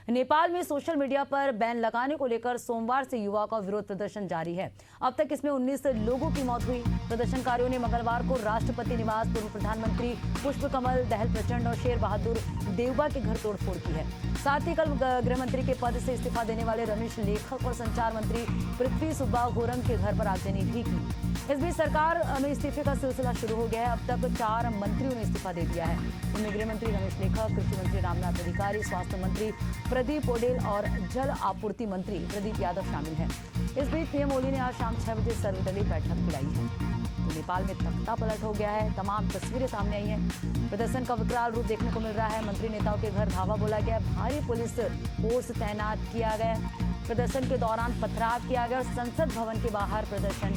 नेपाल में social media पर ban लगाने को लेकर सोमवार से युवाओं का विरोध प्रदर्शन जारी है। अब तक इसमें 19 लोगों की मौत हुई। प्रदर्शनकारियों ने मंगलवार को राष्ट्रपति निवास, पूर्व प्रधानमंत्री पुष्पकमल दहल प्रचंड और शेर बहादुर देवबा के घर तोड़फोड़ की है। साथ ही कल गृह मंत्री के पद से इस्तीफा देने वाले रमेश लेखक और संचार मंत्री पृथ्वी सुब्बा गोरंग के घर पर आगजनी भी की। इस बीच सरकार में इस्तीफे का सिलसिला शुरू हो गया है। अब तक 4 मंत्रियों ने इस्तीफा दे दिया है। इनमें गृह मंत्री रमेश लेखक, कृषि मंत्री रामनाथ अधिकारी, स्वास्थ्य मंत्री प्रदीप पोडेल और जल आपूर्ति मंत्री प्रदीप यादव शामिल हैं। इस बीच पीएम ओली ने आज शाम 6 बजे सर्वदलीय बैठक बुलाई है। तो नेपाल में तख्ता पलट हो गया है। तमाम तस्वीरें सामने आई हैं। प्रदर्शन का विकराल रूप देखने को मिल रहा है। मंत्री नेताओं के घर धावा बोला गया, भारी पुलिस फोर्स तैनात किया गया। प्रदर्शन के दौरान पथराव किया गया और संसद भवन के बाहर प्रदर्शन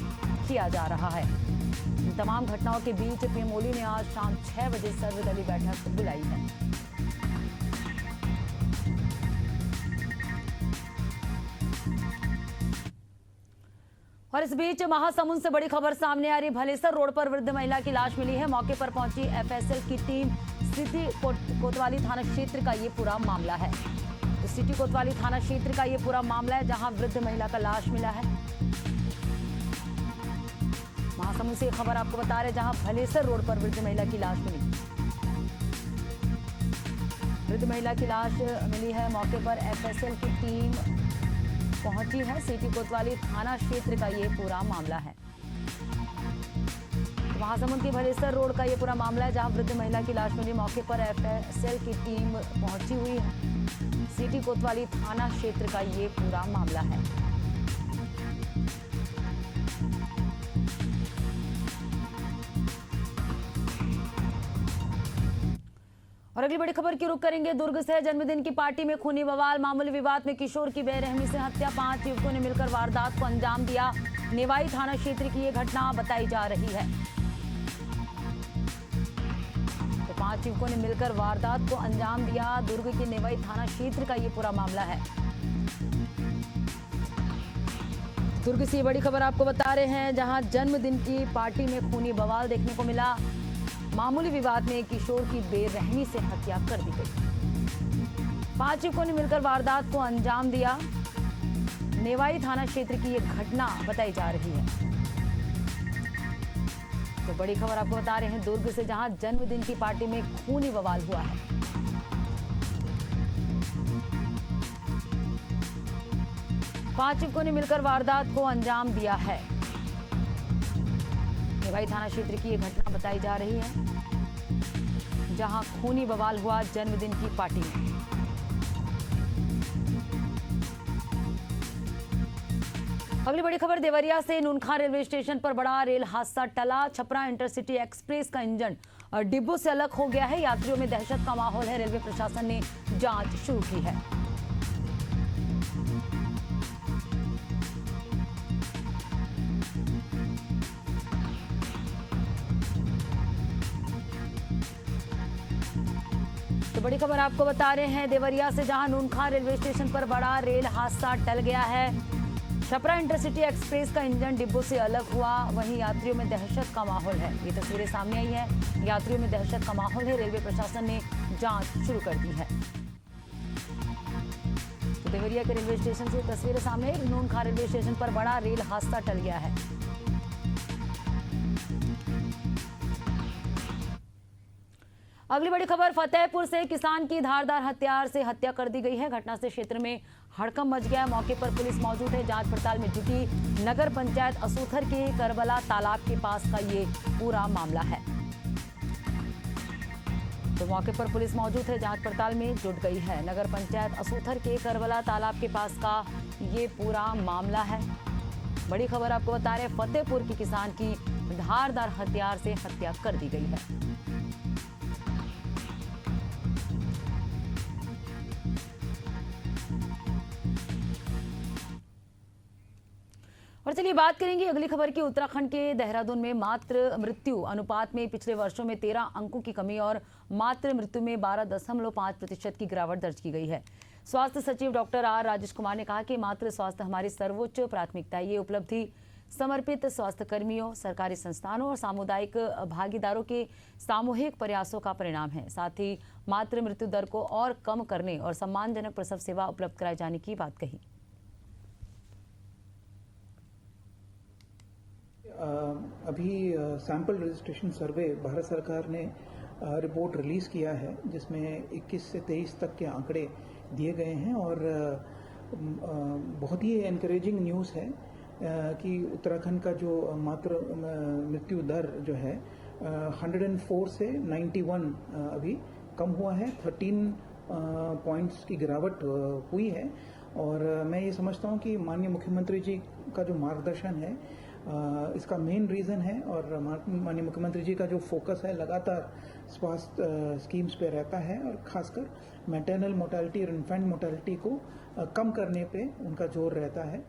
किया जा रहा है। इन तमाम घटनाओं के बीच पीएम ओली ने आज शाम 6 बजे सर्वदलीय बैठक बुलाई है। और इस बीच महासमुंद से बड़ी खबर सामने आ रही। भलेसर रोड पर वृद्ध महिला की लाश मिली है। मौके पर पहुंची एफएसएल की टीम। सिटी कोतवाली थाना क्षेत्र का ये पूरा मामला है। तो सिटी कोतवाली थाना क्षेत्र का ये पूरा मामला है, जहां वृद्ध महिला का लाश मिला है। महासमुंद से खबर आपको बता रहे, जहां भलेसर रोड पर वृद्ध महिला की लाश मिली। वृद्ध महिला की लाश मिली है। मौके पर एफएसएल की टीम पहुंची है। सिटी कोतवाली थाना क्षेत्र का ये पूरा मामला है। महासमुंद की भलेसर रोड का ये पूरा मामला है, जहां वृद्ध महिला की लाश मिली। मौके पर एफएसएल की टीम पहुंची हुई है। सिटी कोतवाली थाना क्षेत्र का ये पूरा मामला है। और अगली बड़ी खबर की रुख करेंगे दुर्ग से। जन्मदिन की पार्टी में खूनी बवाल। मामूली विवाद में किशोर की बेरहमी से हत्या। 5 युवकों ने मिलकर वारदात को अंजाम दिया। नेवाई थाना क्षेत्र की ये घटना बताई जा रही है। तो 5 युवकों ने मिलकर वारदात को अंजाम दिया। दुर्ग के नेवाई थाना क्षेत्र का ये पूरा मामला है। दुर्ग से ये बड़ी खबर आपको बता रहे हैं, जहां जन्मदिन की पार्टी में खूनी बवाल देखने को मिला। मामूली विवाद में किशोर की बेरहमी से हत्या कर दी गई। 5 युवकों ने मिलकर वारदात को अंजाम दिया। नेवाई थाना क्षेत्र की ये घटना बताई जा रही है। तो बड़ी खबर आपको बता रहे हैं दुर्ग से, जहां जन्मदिन की पार्टी में खूनी बवाल हुआ है। पांच युवकों ने मिलकर वारदात को अंजाम दिया है। नेवाई थाना क्षेत्र की ये घटना बताई जा रही है, जहां खूनी बवाल हुआ जन्मदिन की पार्टी में। अगली बड़ी खबर देवरिया से। नूनखा रेलवे स्टेशन पर बड़ा रेल हादसा टला। छपरा इंटरसिटी एक्सप्रेस का इंजन डिब्बों से अलग हो गया है। यात्रियों में दहशत का माहौल है। रेलवे प्रशासन ने जांच शुरू की है। तो बड़ी खबर आपको बता रहे हैं देवरिया से, जहां नूनखा रेलवे स्टेशन पर बड़ा रेल हादसा टल गया है। छपरा इंटरसिटी एक्सप्रेस का इंजन डिब्बों से अलग हुआ। वहीं यात्रियों में दहशत का माहौल है। ये तस्वीरें सामने आई हैं। यात्रियों में दहशत का माहौल है। रेलवे प्रशासन ने जांच शुरू कर दी है। तो देवरिया के रेलवे स्टेशन से तस्वीरें सामने। नूनखा रेलवे स्टेशन पर बड़ा रेल हादसा टल गया है। अगली बड़ी खबर फतेहपुर से। किसान की धारदार हथियार से हत्या कर दी गई है। घटना से क्षेत्र में हड़कंप मच गया। मौके पर पुलिस मौजूद है। जांच पड़ताल में जुटी नगर पंचायत असोथर के करबला तालाब के पास का ये पूरा मामला है। तो मौके पर पुलिस मौजूद है। जांच पड़ताल में जुट गई है। नगर पंचायत असोथर के करबला तालाब के पास का ये पूरा मामला है। बड़ी खबर आपको बता रहे हैं, फतेहपुर की किसान की धारदार हथियार से हत्या कर दी गई है। और चलिए बात करेंगे अगली खबर की। उत्तराखंड के देहरादून में मातृ मृत्यु अनुपात में पिछले वर्षों में 13 अंकों की कमी और मातृ मृत्यु में 12.5% की गिरावट दर्ज की गई है। स्वास्थ्य सचिव डॉक्टर आर राजेश कुमार ने कहा कि मातृ स्वास्थ्य हमारी सर्वोच्च प्राथमिकता है। ये उपलब्धि समर्पित स्वास्थ्य कर्मियों, सरकारी संस्थानों और सामुदायिक भागीदारों के सामूहिक प्रयासों का परिणाम है। साथ ही मातृ मृत्यु दर को और कम करने और सम्मानजनक प्रसव सेवा उपलब्ध कराए जाने की बात कही। अभी सैंपल रजिस्ट्रेशन सर्वे भारत सरकार ने रिपोर्ट रिलीज़ किया है, जिसमें 21 से 23 तक के आंकड़े दिए गए हैं और बहुत ही एनकरेजिंग न्यूज़ है कि उत्तराखंड का जो मातृ मृत्यु दर जो है 104 से 91 अभी कम हुआ है। 13 पॉइंट्स की गिरावट हुई है और मैं ये समझता हूँ कि माननीय मुख्यमंत्री जी का जो मार्गदर्शन है इसका मेन रीज़न है और माननीय मुख्यमंत्री जी का जो फोकस है लगातार स्वास्थ्य स्कीम्स पे रहता है और खासकर मैटरनल मोर्टेलिटी और इन्फेंट मोर्टेलिटी को कम करने पे उनका जोर रहता है।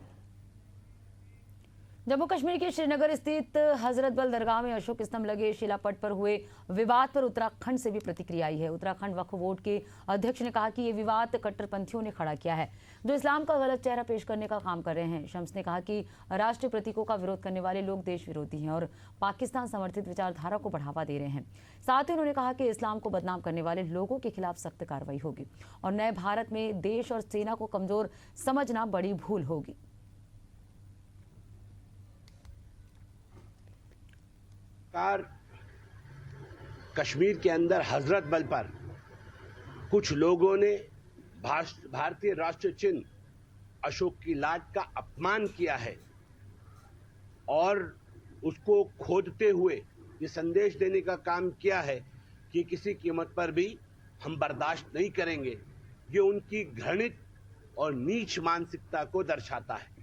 जम्मू कश्मीर के श्रीनगर स्थित हजरत बल दरगाह में अशोक स्तंभ लगे शिलापट पर हुए विवाद पर उत्तराखंड से भी प्रतिक्रिया आई है। उत्तराखंड वक्फ बोर्ड के अध्यक्ष ने कहा कि ये विवाद कट्टरपंथियों ने खड़ा किया है जो इस्लाम का गलत चेहरा पेश करने का काम कर रहे हैं। शम्स ने कहा कि राष्ट्रीय प्रतीकों का विरोध करने वाले लोग देश विरोधी हैं और पाकिस्तान समर्थित विचारधारा को बढ़ावा दे रहे हैं। साथ ही उन्होंने कहा कि इस्लाम को बदनाम करने वाले लोगों के खिलाफ सख्त कार्रवाई होगी और नए भारत में देश और सेना को कमजोर समझना बड़ी भूल होगी। कश्मीर के अंदर हजरत बल पर कुछ लोगों ने भारतीय राष्ट्रीय चिन्ह अशोक की लाट का अपमान किया है और उसको खोदते हुए ये संदेश देने का काम किया है कि किसी कीमत पर भी हम बर्दाश्त नहीं करेंगे। ये उनकी घृणित और नीच मानसिकता को दर्शाता है।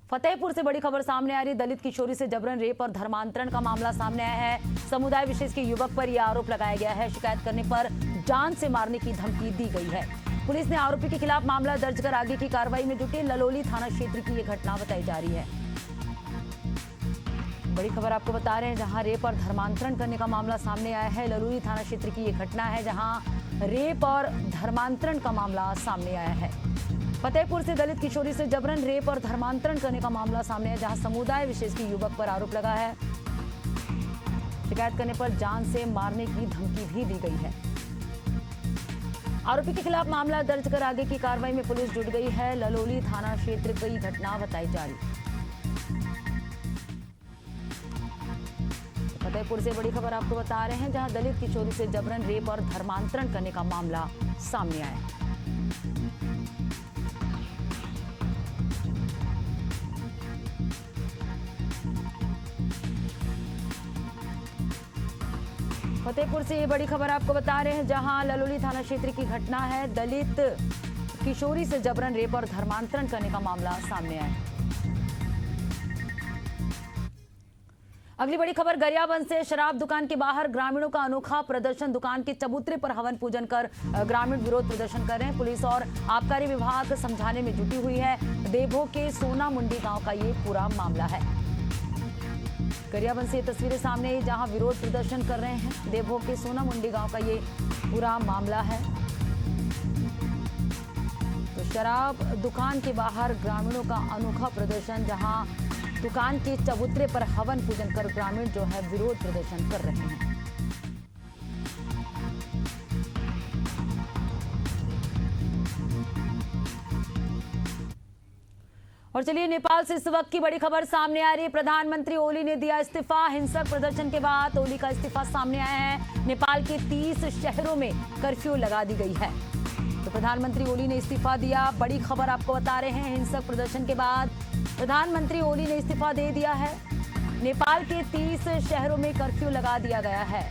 फतेहपुर से बड़ी खबर सामने आ रही। दलित किशोरी से जबरन रेप और धर्मांतरण का मामला सामने आया है। समुदाय विशेष के युवक पर यह आरोप लगाया गया है। शिकायत करने पर जान से मारने की धमकी दी गई है। पुलिस ने आरोपी के खिलाफ मामला दर्ज कर आगे की कार्रवाई में जुटी। ललोली थाना क्षेत्र की यह घटना बताई जा रही है। बड़ी खबर आपको बता रहे हैं, जहां रेप और धर्मांतरण करने का मामला सामने आया है। ललोली थाना क्षेत्र की यह घटना है जहां रेप और धर्मांतरण का मामला सामने आया है। फतेहपुर से दलित किशोरी से जबरन रेप और धर्मांतरण करने का मामला सामने है, जहां समुदाय विशेष के युवक पर आरोप लगा है। शिकायत करने पर जान से मारने की धमकी भी दी गई है। आरोपी के खिलाफ मामला दर्ज कर आगे की कार्रवाई में पुलिस जुट गई है। ललोली थाना क्षेत्र की घटना बताई जा रही है। फतेहपुर से बड़ी खबर आपको बता रहे हैं, जहां दलित किशोरी से जबरन रेप और धर्मांतरण करने का मामला सामने आया है। फतेहपुर से ये बड़ी खबर आपको बता रहे हैं, जहां ललोली थाना क्षेत्र की घटना है। दलित किशोरी से जबरन रेप और धर्मांतरण करने का मामला सामने आया। अगली बड़ी खबर गरियाबंद से। शराब दुकान के बाहर ग्रामीणों का अनोखा प्रदर्शन। दुकान के चबूतरे पर हवन पूजन कर ग्रामीण विरोध प्रदर्शन कर रहे हैं। पुलिस और आबकारी विभाग समझाने में जुटी हुई है। देवभोग के सोना मुंडी गांव का ये पूरा मामला है। गरियाबंद से तस्वीरें सामने आई, जहां विरोध प्रदर्शन कर रहे हैं। देवभोग के सोना मुंडी गांव का ये पूरा मामला है। तो शराब दुकान के बाहर ग्रामीणों का अनोखा प्रदर्शन, जहां दुकान के चबूतरे पर हवन पूजन कर ग्रामीण जो है विरोध प्रदर्शन कर रहे हैं। और चलिए नेपाल से इस वक्त की बड़ी खबर सामने आ रही है। प्रधानमंत्री ओली ने दिया इस्तीफा। हिंसक प्रदर्शन के बाद ओली का इस्तीफा सामने आया है। नेपाल के 30 शहरों में कर्फ्यू लगा दी गई है। तो प्रधानमंत्री ओली ने इस्तीफा दिया। बड़ी खबर आपको बता रहे हैं, हिंसक प्रदर्शन के बाद प्रधानमंत्री ओली ने इस्तीफा दे दिया है। नेपाल के 30 शहरों में कर्फ्यू लगा दिया गया है।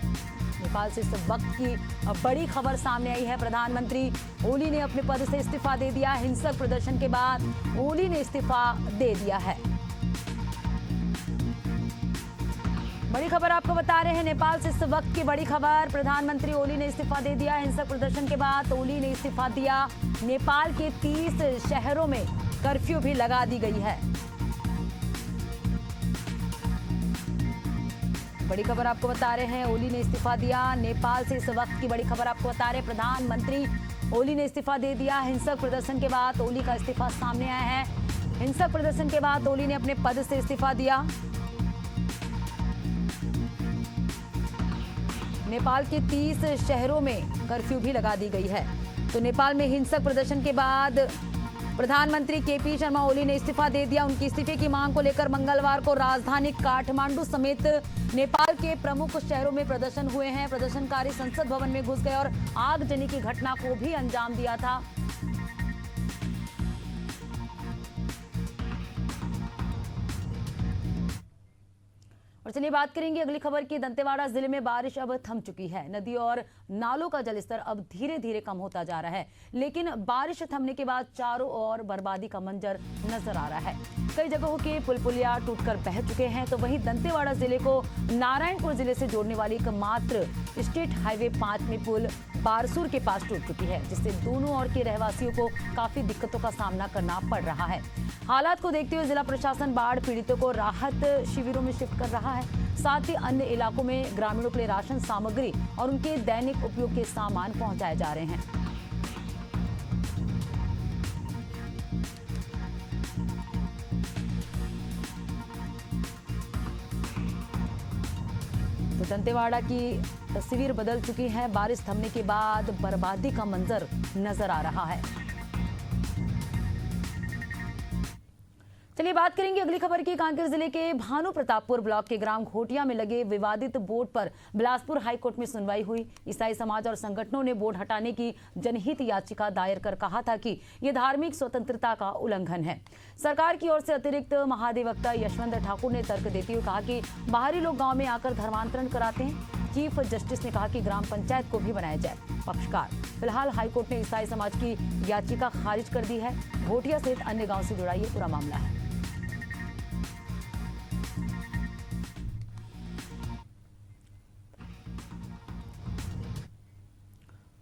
नेपाल से इस वक्त की बड़ी खबर सामने आई है। प्रधानमंत्री ओली ने अपने पद से इस्तीफा दे दिया। हिंसक प्रदर्शन के बाद ओली ने इस्तीफा दे दिया है। बड़ी खबर आपको बता रहे हैं, नेपाल से इस वक्त की बड़ी खबर। प्रधानमंत्री ओली ने इस्तीफा दे दिया। हिंसक प्रदर्शन के बाद ओली ने इस्तीफा दिया। नेपाल के 30 शहरों में कर्फ्यू भी लगा दी गई है। बड़ी खबर आपको बता रहे हैं, ओली ने इस्तीफा दिया। नेपाल से इस वक्त की बड़ी खबर आपको बता रहे हैं, प्रधानमंत्री ओली ने इस्तीफा दे दिया। हिंसक प्रदर्शन के बाद ओली का इस्तीफा सामने आया है। हिंसक प्रदर्शन के बाद ओली ने अपने पद से इस्तीफा दिया। नेपाल के 30 शहरों में कर्फ्यू भी लगा दी गई है। तो नेपाल में हिंसक प्रदर्शन के बाद प्रधानमंत्री केपी शर्मा ओली ने इस्तीफा दे दिया। उनकी इस्तीफे की मांग को लेकर मंगलवार को राजधानी काठमांडू समेत नेपाल के प्रमुख शहरों में प्रदर्शन हुए हैं। प्रदर्शनकारी संसद भवन में घुस गए और आगजनी की घटना को भी अंजाम दिया था। और चलिए बात करेंगे अगली खबर की। दंतेवाड़ा जिले में बारिश अब थम चुकी है। नदी और नालों का जलस्तर अब धीरे धीरे कम होता जा रहा है, लेकिन बारिश थमने के बाद चारों ओर बर्बादी का मंजर नजर आ रहा है। कई जगहों के पुल पुलिया टूटकर बह चुके हैं। तो वहीं दंतेवाड़ा जिले को नारायणपुर जिले से जोड़ने वाली एकमात्र स्टेट हाईवे 5 में पुल बारसूर के पास टूट चुकी है, जिससे दोनों ओर के रहवासियों को काफी दिक्कतों का सामना करना पड़ रहा है। हालात को देखते हुए जिला प्रशासन बाढ़ पीड़ितों को राहत शिविरों में शिफ्ट कर रहा है। साथ ही अन्य इलाकों में ग्रामीणों के लिए राशन सामग्री और उनके दैनिक उपयोग के सामान पहुंचाए जा रहे हैं। तो दंतेवाड़ा की तस्वीर बदल चुकी है। बारिश थमने के बाद बर्बादी का मंजर नजर आ रहा है। चलिए बात करेंगे अगली खबर की। कांकेर जिले के भानु प्रतापपुर ब्लॉक के ग्राम घोटिया में लगे विवादित बोर्ड पर बिलासपुर हाईकोर्ट में सुनवाई हुई। ईसाई समाज और संगठनों ने बोर्ड हटाने की जनहित याचिका दायर कर कहा था कि यह धार्मिक स्वतंत्रता का उल्लंघन है। सरकार की ओर से अतिरिक्त महाधिवक्ता यशवंत ठाकुर ने तर्क देते हुए कहा कि बाहरी लोग गाँव में आकर धर्मांतरण कराते हैं। चीफ जस्टिस ने कहा कि ग्राम पंचायत को भी बनाया जाए पक्षकार। फिलहाल हाईकोर्ट ने ईसाई समाज की याचिका खारिज कर दी है। घोटिया सहित अन्य गाँव से जुड़ा ये पूरा मामला है।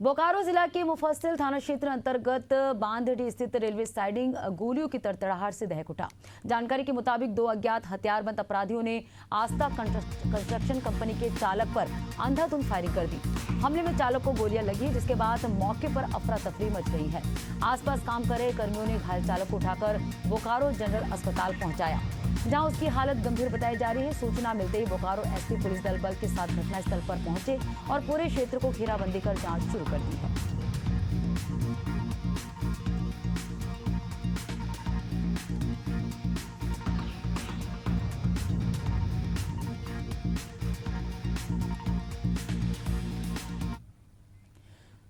बोकारो जिला के मुफस्सिल थाना क्षेत्र अंतर्गत बांधडी स्थित रेलवे साइडिंग गोलियों की तड़तड़ाहट से दहक उठा। जानकारी के मुताबिक 2 अज्ञात हथियारबंद अपराधियों ने आस्था कंस्ट्रक्शन कंपनी के चालक पर अंधाधुंध फायरिंग कर दी। हमले में चालक को गोलियां लगी, जिसके बाद मौके पर अफरा तफरी मच गई है। आसपास काम कर रहे कर्मियों ने घायल चालक को उठाकर बोकारो जनरल अस्पताल पहुंचाया, जहां उसकी हालत गंभीर बताई जा रही है। सूचना मिलते ही बोकारो एसपी पुलिस दल बल के साथ घटनास्थल पर पहुंचे और पूरे क्षेत्र को घेराबंदी कर जांच शुरू कर दी है।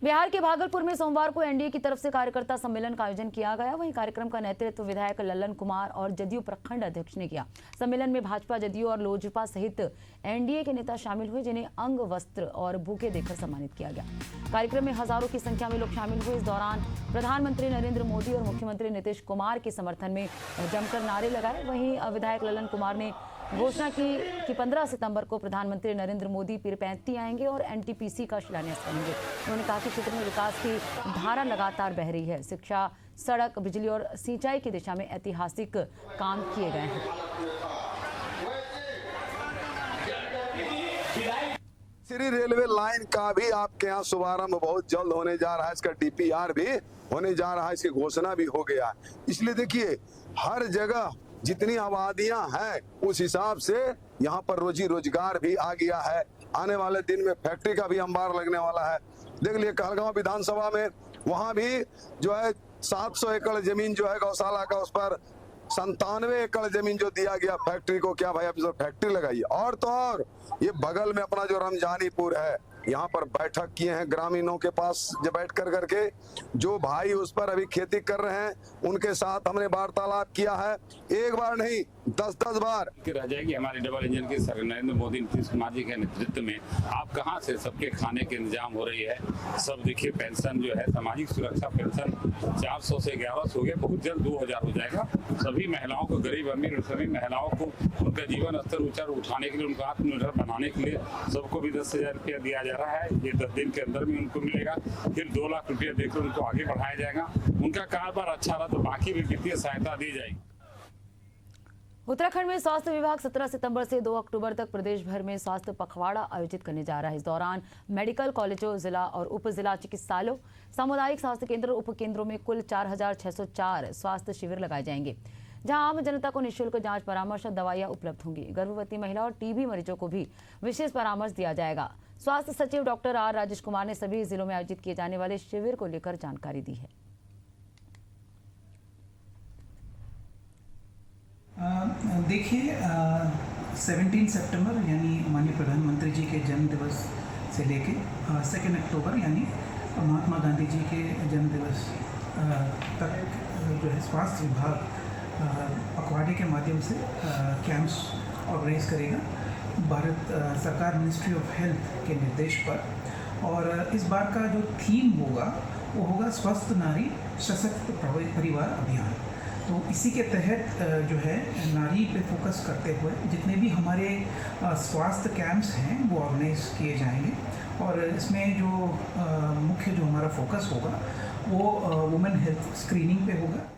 बिहार के भागलपुर में सोमवार को एनडीए की तरफ से कार्यकर्ता सम्मेलन का आयोजन किया गया। वहीं कार्यक्रम का नेतृत्व विधायक लल्लन कुमार और जदयू प्रखंड अध्यक्ष ने किया। सम्मेलन में भाजपा, जदयू और लोजपा सहित एनडीए के नेता शामिल हुए, जिन्हें अंग, वस्त्र और बुके देकर सम्मानित किया गया। कार्यक्रम में हजारों की संख्या में लोग शामिल हुए। इस दौरान प्रधानमंत्री नरेंद्र मोदी और मुख्यमंत्री नीतीश कुमार के समर्थन में जमकर नारे लगाए। वहीं विधायक लल्लन कुमार ने घोषणा की कि 15 सितंबर को प्रधानमंत्री नरेंद्र मोदी पीरपैंती आएंगे और एनटीपीसी का शिलान्यास करेंगे। उन्होंने कहा कि क्षेत्र में विकास की धारा लगातार बह रही है। शिक्षा, सड़क, बिजली और सिंचाई की दिशा में ऐतिहासिक काम किए गए हैं। श्री रेलवे लाइन का भी आपके यहाँ शुभारंभ बहुत जल्द होने जा रहा है। इसका डीपीआर भी होने जा रहा है, इसकी घोषणा भी हो गया। इसलिए देखिए, हर जगह जितनी आबादियां हैं उस हिसाब से यहाँ पर रोजी रोजगार भी आ गया है। आने वाले दिन में फैक्ट्री का भी अंबार लगने वाला है। देख लिए कहलगांव विधानसभा में, वहां भी जो है 700 एकड़ जमीन जो है गौशाला का, उस पर 97 एकड़ जमीन जो दिया गया फैक्ट्री को। क्या भाई, आप फैक्ट्री लगाइए। और तो और ये बगल में अपना जो रमजानीपुर है, यहाँ पर बैठक किए हैं ग्रामीणों के पास जब बैठ कर करके, जो भाई उस पर अभी खेती कर रहे हैं उनके साथ हमने वार्तालाप किया है। एक बार नहीं, 10-10 बार रह जाएगी। हमारे डबल इंजन के सर नरेंद्र मोदी, नीतीश कुमार जी के नेतृत्व में आप कहां से सबके खाने के इंतजाम हो रही है। सब देखिए, पेंशन जो है, सामाजिक सुरक्षा पेंशन 400 से 1100 हो गया, बहुत जल्द 2000 हो जाएगा। सभी महिलाओं को, गरीब अमीर सभी महिलाओं को उनका जीवन स्तर ऊंचा उठाने के लिए, उनका आत्मनिर्भर बनाने के लिए सबको भी 10,000 रुपया दिया जा रहा है। ये 10 दिन के अंदर में उनको मिलेगा। फिर 2 लाख रुपया देकर उनको आगे बढ़ाया जाएगा। उनका कारोबार अच्छा रहा तो बाकी भी वित्तीय सहायता दी जाएगी। उत्तराखंड में स्वास्थ्य विभाग 17 सितंबर से 2 अक्टूबर तक प्रदेश भर में स्वास्थ्य पखवाड़ा आयोजित करने जा रहा है। इस दौरान मेडिकल कॉलेजों, जिला और उप जिला चिकित्सालयों, सामुदायिक स्वास्थ्य केंद्र, उप केंद्रों में कुल 4,604 स्वास्थ्य शिविर लगाए जाएंगे। जहां आम जनता को निःशुल्क जांच परामर्श और दवाइयां उपलब्ध होंगी। गर्भवती महिला और टीबी मरीजों को भी विशेष परामर्श दिया जाएगा। स्वास्थ्य सचिव डॉक्टर आर राजेश कुमार ने सभी जिलों में आयोजित किए जाने वाले शिविर को लेकर जानकारी दी है। देखिए 17 सितंबर यानी माननीय प्रधानमंत्री जी के जन्म दिवस से लेके 2 अक्टूबर यानी महात्मा गांधी जी के जन्म दिवस तक जो है स्वास्थ्य विभाग पखवाड़े के माध्यम से कैंप्स ऑर्गेनाइज करेगा भारत सरकार मिनिस्ट्री ऑफ हेल्थ के निर्देश पर। और इस बार का जो थीम होगा वो होगा स्वस्थ नारी सशक्त परिवार अभियान। तो इसी के तहत जो है नारी पे फोकस करते हुए जितने भी हमारे स्वास्थ्य कैंप्स हैं वो ऑर्गेनाइज किए जाएंगे। और इसमें जो मुख्य जो हमारा फोकस होगा वो वुमेन हेल्थ स्क्रीनिंग पे होगा।